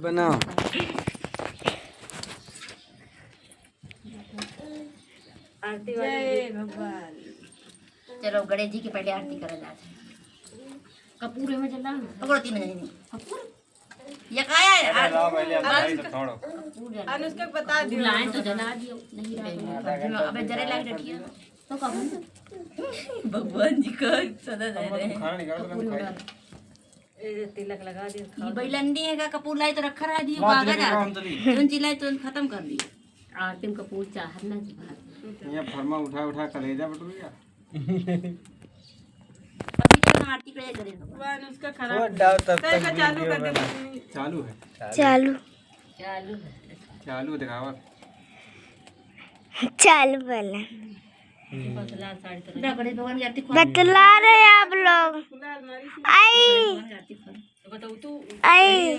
बनाओ। आरती जय भगवान। चलो गणेश जी की पहले आरती करा जाते हैं। कपूर में जला पकड़ो 3 नहीं कपूर ये काया है अनुष्का बता दियो लाइन तो जला दियो नहीं रहा अबे जरे लाइट रखिए तो कब भगवान जी का सदा दे रहे हैं तिलक लगा दियो। ये बैलंदी है का कपूर लाई तो रखा रहा दियो भागा जा तुम चिल्लाई तो खत्म कर दियो आरती में कपूर चाहना जी बात ये फरमा उठा कलेजा बटुरिया। अभी तो आरती करे भगवान उसका छोड़ खराब डाल तब तक चालू कर दे। चालू है। चालू दिखावा। चालू वाला गणेश भगवान की आरती बतला रहे आप लोग। आई आई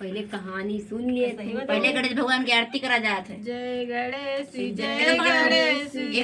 पहले कहानी सुन लिए थे पहले गणेश भगवान की आरती करा जाते थे जय गणेश जय गणेश जय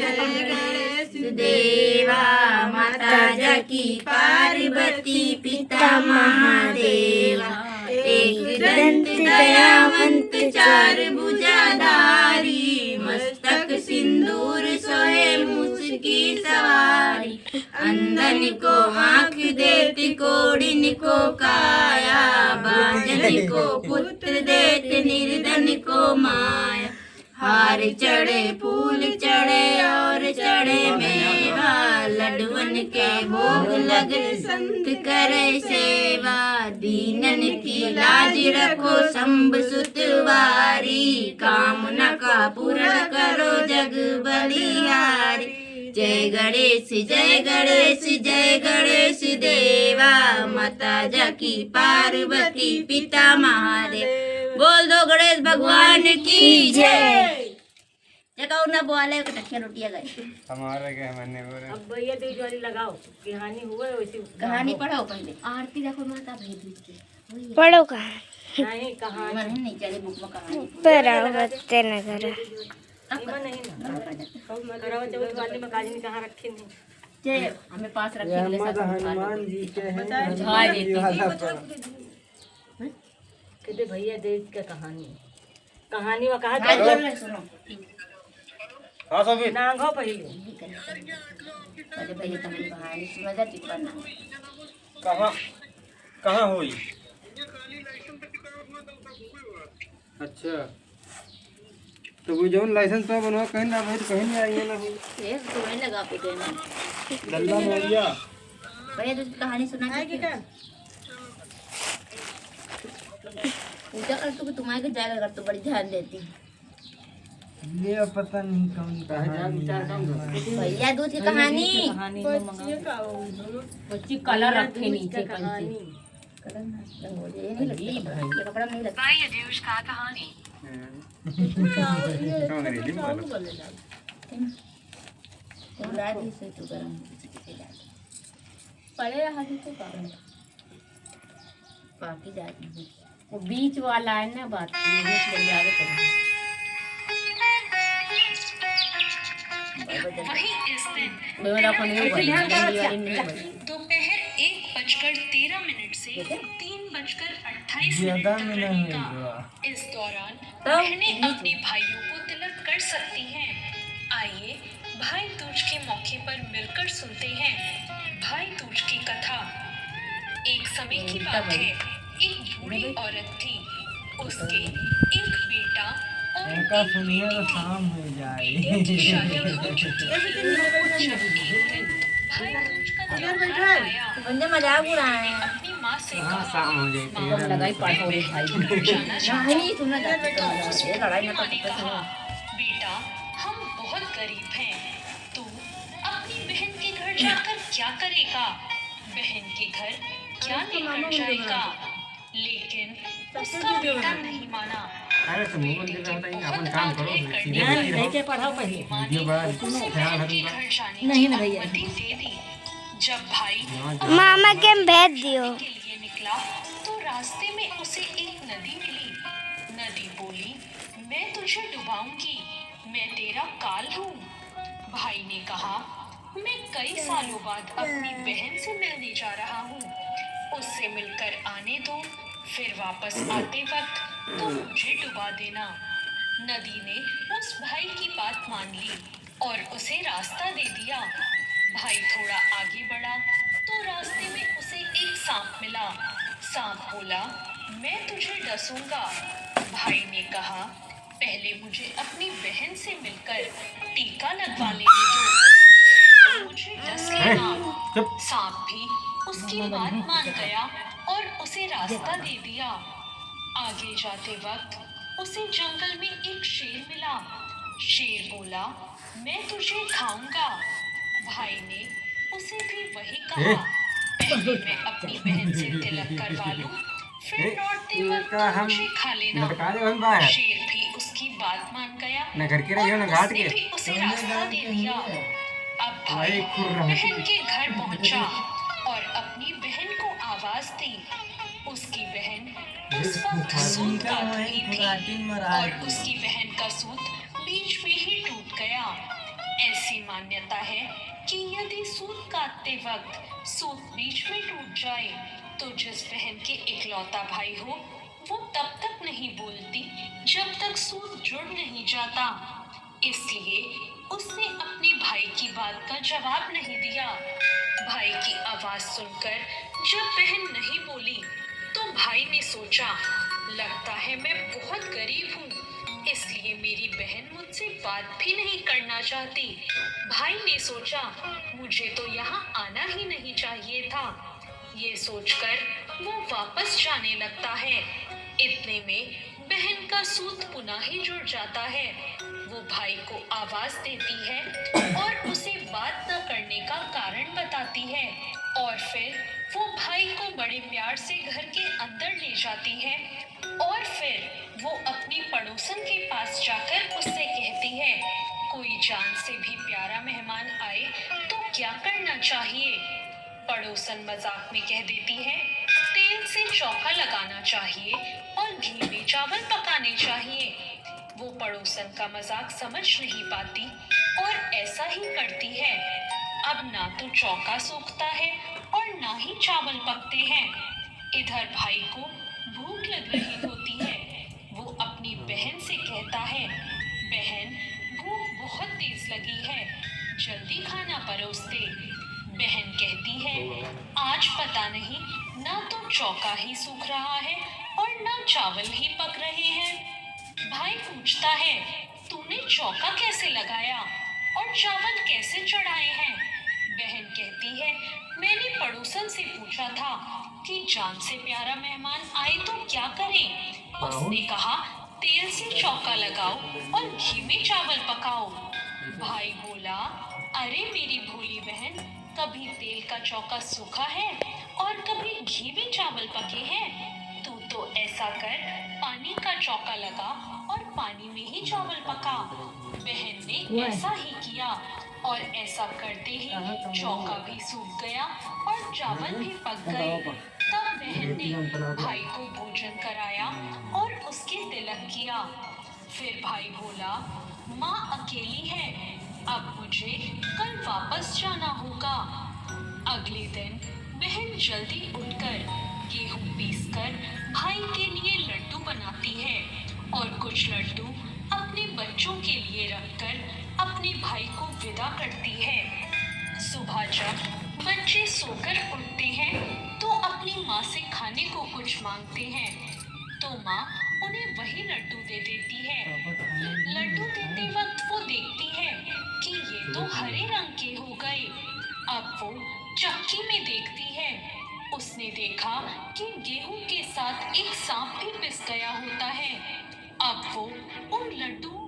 गणेश देवा माता जकी पार्वती पिता महादेवा एक दंत दयावंत चार भुजाधारी मस्तक सिंदूर सोहे मुस्की सवारी अंधन को आँख देती कोड़िन को काया बांझन को पुत्र देते निर्धन को माया हार चढ़े फूल चढ़े और चढ़े मेवा लडवन के भोग लगे संत करे सेवा दीनन की लाज रखो शंभ सुतवारी कामना का पूर्ण करो जग बलिहारी जय गणेश जय गणेश देवा माता जकी पार्वती पिता महादेव बोल दो गणेश भगवान की जय जगह ना बोले कटकिया रोटियां गए हमारे के मैंने बोले अब भैया दूध वाली लगाओ कहानी हुआ वैसे कहानी पढ़ो पहले आरती देखो माता भाई दूध की पढ़ो कहाँ नहीं कहानी मन नहीं चले बुक में कहानी पढ़ो बच्चे न करो। नहीं ना कराओ चौथ वाली में काजनी कहाँ रखी नहीं जय हमें पास रखे ले हनुमान जी के हैं। झाड़ देती कहते भैया देव का कहानी वो कहा सुनो हाँ सभी नांगो पहले पहले भैया तुम्हारी कहानी सुना जाती पढ़ना कहाँ हुई। अच्छा तो वो जो लाइसेंस पे बनवा कहीं ना भाई कहीं नहीं आई है ना भाई एक तो नहीं लगा पे देना गल्ला में आइया भैया तुझे कहानी सुना आएगी क्या पूजा कर तू तुम्हारे के जाएगा कर तो बड़ी ध्यान देती ये पता नहीं कौन भैया दूध की कहानी बच्ची कलर रखे नीचे कहानी ये नहीं लगती ये कपड़ा नहीं लगता रात से तू गरम पड़े रहा तो बाकी जाती वो बीच वाला है ना बात दोपहर 1:13 से 3:28 इस दौरान बहनें अपने भाइयों को तिलक कर सकती हैं। आइए भाई दूज के मौके पर मिलकर सुनते हैं भाई दूज की कथा। एक समय की बात है, एक बूढ़ी औरत थी, उसके एक बेटा और एक सुनिए तो शाम हो बेटे की शादी हो चुकी थी। जब एक दिन भाई दूज का त्योहार आया, बंदे मजाक उड़ा रहे हैं अपनी माँ से हाँ कहा, शाम हो जाएगी लगाई पढ़ो रे भाई नहीं सुना जाता तो ये लड़ाई ना माँ ने कर कहा, बेटा हम बहुत गरीब हैं, तू अपनी बहन के घर जाकर क्या करेगा? बहन के घर क्या लेकर जाएगा? लेकिन उसका बेटा नहीं माना। अरे तो मोबाइल दे रहा था अपन काम करो लेके पढ़ाओ पहले वीडियो बना ख्याल के रखूंगा। घर जाने नहीं की ना भैया। अनुमति दे दी। जब भाई मामा के भेज दियो। के लिए निकला तो रास्ते में उसे एक नदी मिली। नदी बोली, मैं तुझे डुबाऊंगी, मैं तेरा काल हूँ। भाई ने कहा, मैं कई सालों बाद अपनी बहन से मिलने जा रहा हूँ, उससे मिलकर आने दो, फिर वापस आते वक्त तो मुझे डुबा देना। नदी ने उस भाई की बात मान ली और उसे रास्ता दे दिया। भाई थोड़ा आगे बढ़ा तो रास्ते में उसे एक सांप मिला। सांप बोला, मैं तुझे डसूंगा। भाई ने कहा, पहले मुझे अपनी बहन से मिलकर टीका लगवा लेने दो, फिर तो मुझे डस लेना। सांप भी उसकी बात मान गया और उसे रास्ता दे दिया। आगे जाते वक्त उसे जंगल में एक शेर मिला। शेर बोला, मैं तुझे खाऊंगा। भाई ने उसे भी वही कहा, पहले मैं अपनी बहन से तिलक करवा लूं, फिर लौटते वक्त तुम मुझे खा लेना। शेर भी उसकी बात मान गया न घर के रहियो न घाट उसने के। भी उसे रास्ता दे दिया। अब भाई बहन के घर पहुंचा और अपनी बहन को आवाज दी। उसकी बहन उस वक्त सूत काट रही थी और उसकी बहन का सूत बीच में ही टूट गया। ऐसी मान्यता है कि यदि सूत काटते वक्त सूत बीच में टूट जाए तो जिस बहन के इकलौता भाई हो वो तब तक नहीं बोलती जब तक सूत जुड़ नहीं जाता। इसलिए उसने अपने भाई की बात का जवाब नहीं दिया। भाई की आवाज सुनकर जब बहन नहीं बोली तो भाई ने सोचा, लगता है मैं बहुत गरीब हूँ, इसलिए मेरी बहन मुझसे बात भी नहीं करना चाहती। भाई ने सोचा, मुझे तो यहाँ आना ही नहीं चाहिए था। ये सोचकर वो वापस जाने लगता है। इतने में बहन का सूत पुनः ही जुड़ जाता है। वो भाई को आवाज देती है और उसे बात न करने का कारण बताती है और फिर वो भाई को बड़े प्यार से घर के अंदर ले जाती है और फिर वो अपनी पड़ोसन के पास जाकर उससे कहती है, कोई जान से भी प्यारा मेहमान आए तो क्या करना चाहिए? पड़ोसन मजाक में कह देती है, तेल से चौका लगाना चाहिए और घी में चावल पकाने चाहिए। वो पड़ोसन का मजाक समझ नहीं पाती और ऐसा ही करती है। अब ना तो चौका सूखता है और ना ही चावल पकते हैं। इधर भाई को भूख लग रही होती है। वो अपनी बहन से कहता है, बहन भूख बहुत तेज लगी है, जल्दी खाना परोस दे। बहन कहती है, आज पता नहीं ना तो चौका ही सूख रहा है और ना चावल ही पक रहे हैं। भाई पूछता है, तूने चौका कैसे लगाया और चावल कैसे चढ़ाए हैं? बहन कहती है, मैंने पड़ोसन से पूछा था कि जान से प्यारा मेहमान आए तो क्या करें? उसने कहा, तेल से चौका लगाओ और घी में चावल पकाओ। भाई बोला, अरे मेरी भोली बहन, कभी तेल का चौका सूखा है और कभी घी में चावल पके हैं। तू तो ऐसा कर, पानी का चौका लगा और पानी में ही चावल पका। बहन ने ऐसा ही किया और ऐसा करते ही चौका भी सूख गया और चावल भी पक गए। तब बहन ने भाई को भोजन कराया और उसके तिलक किया। फिर भाई बोला, माँ अकेली है, अब मुझे कल वापस जाना होगा। अगले दिन बहन जल्दी उठकर गेहूं पीसकर भाई के लिए लड्डू बनाती है और कुछ लड्डू अपने बच्चों के लिए रखकर अपने भाई को विदा करती है। सुबह जब बच्चे सोकर उठते हैं तो अपनी माँ से खाने को कुछ मांगते हैं तो माँ उन्हें वही लड्डू दे देती है। लड्डू देते वक्त वो देखती है कि ये तो हरे रंग के हो गए। अब वो चक्की में देखती है। उसने देखा कि गेहूं के साथ एक सांप भी पिस गया होता है। अब वो उन लड्डुओं